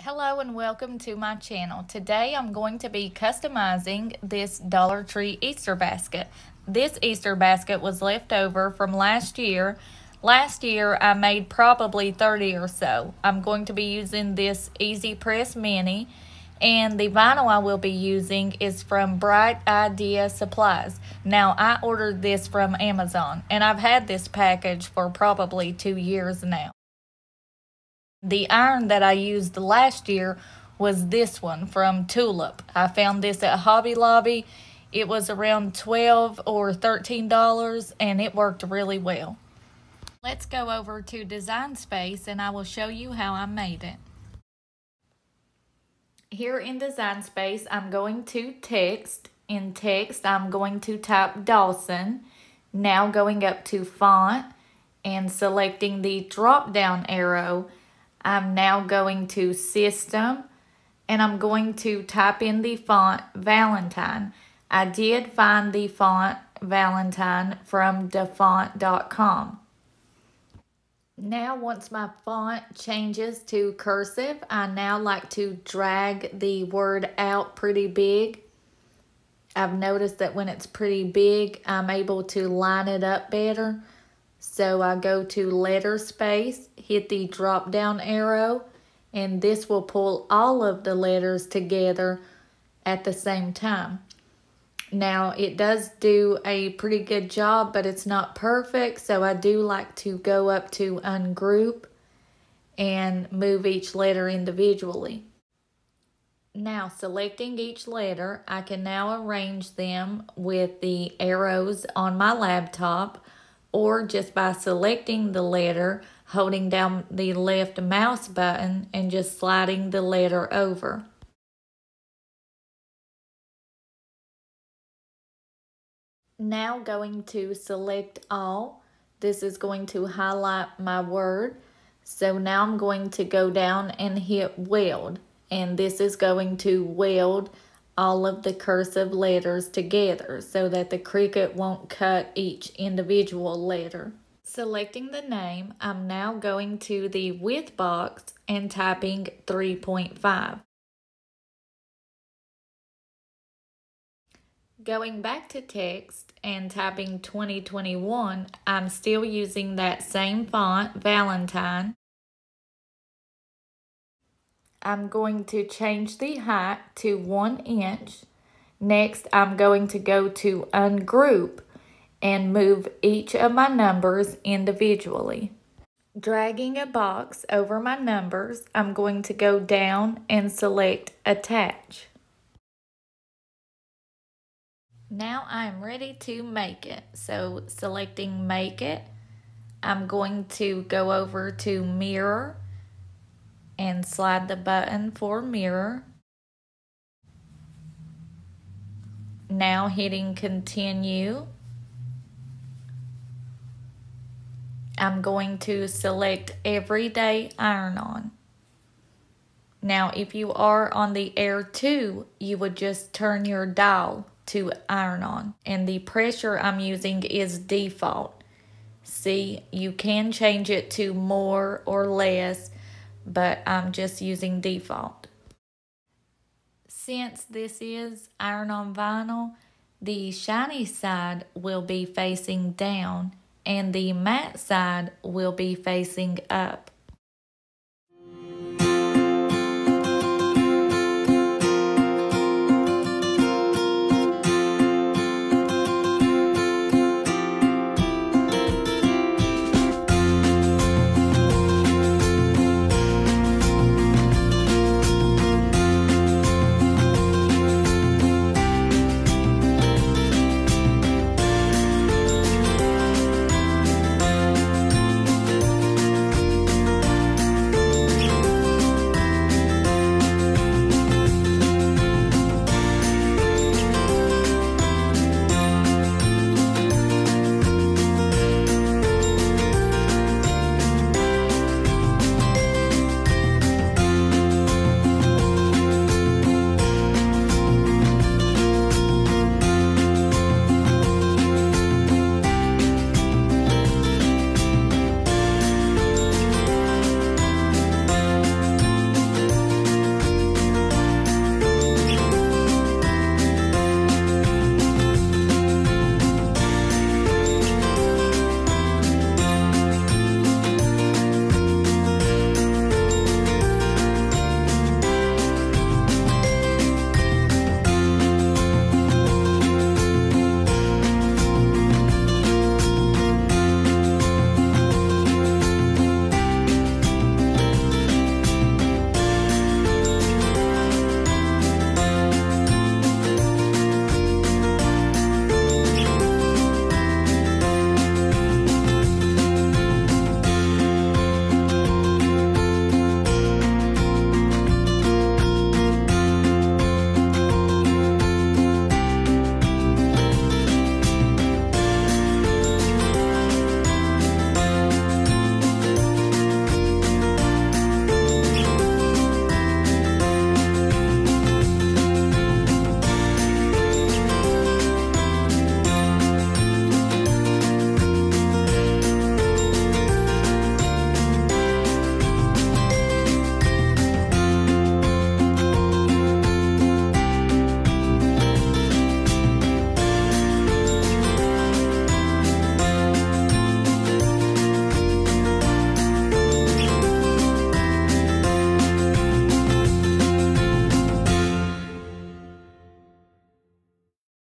Hello and welcome to my channel. Today I'm going to be customizing this Dollar Tree Easter basket. This Easter basket was left over from last year. Last year I made probably 30 or so. I'm going to be using this Easy Press Mini, and the vinyl I will be using is from Bright Idea Supplies. Now I ordered this from Amazon and I've had this package for probably 2 years now. The iron that I used last year was this one from Tulip. I found this at Hobby Lobby. It was around $12 or $13 and it worked really well. Let's go over to Design Space and I will show you how I made it. Here in Design Space, I'm going to text. In text, I'm going to type Dawson. Now going up to font and selecting the drop down arrow, I'm now going to System, and I'm going to type in the font Valentine. I did find the font Valentine from defont.com. Now once my font changes to cursive, I now like to drag the word out pretty big. I've noticed that when it's pretty big, I'm able to line it up better. So I go to letter space, hit the drop down arrow, and this will pull all of the letters together at the same time. Now it does do a pretty good job, but it's not perfect, so I do like to go up to ungroup and move each letter individually. Now selecting each letter, I can now arrange them with the arrows on my laptop, or just by selecting the letter, holding down the left mouse button and just sliding the letter over. Now going to select all. This is going to highlight my word. So now I'm going to go down and hit weld. And this is going to weld all of the cursive letters together so that the Cricut won't cut each individual letter. Selecting the name, I'm now going to the width box and typing 3.5. Going back to text and typing 2021, I'm still using that same font, Valentine. I'm going to change the height to 1 inch. Next, I'm going to go to ungroup and move each of my numbers individually. Dragging a box over my numbers, I'm going to go down and select attach. Now I'm ready to make it. So selecting make it, I'm going to go over to mirror and slide the button for mirror. Now hitting continue. I'm going to select everyday iron on. Now if you are on the Air 2, you would just turn your dial to iron on, and the pressure I'm using is default. See, you can change it to more or less, but I'm just using default. Since this is iron on vinyl, the shiny side will be facing down and the matte side will be facing up.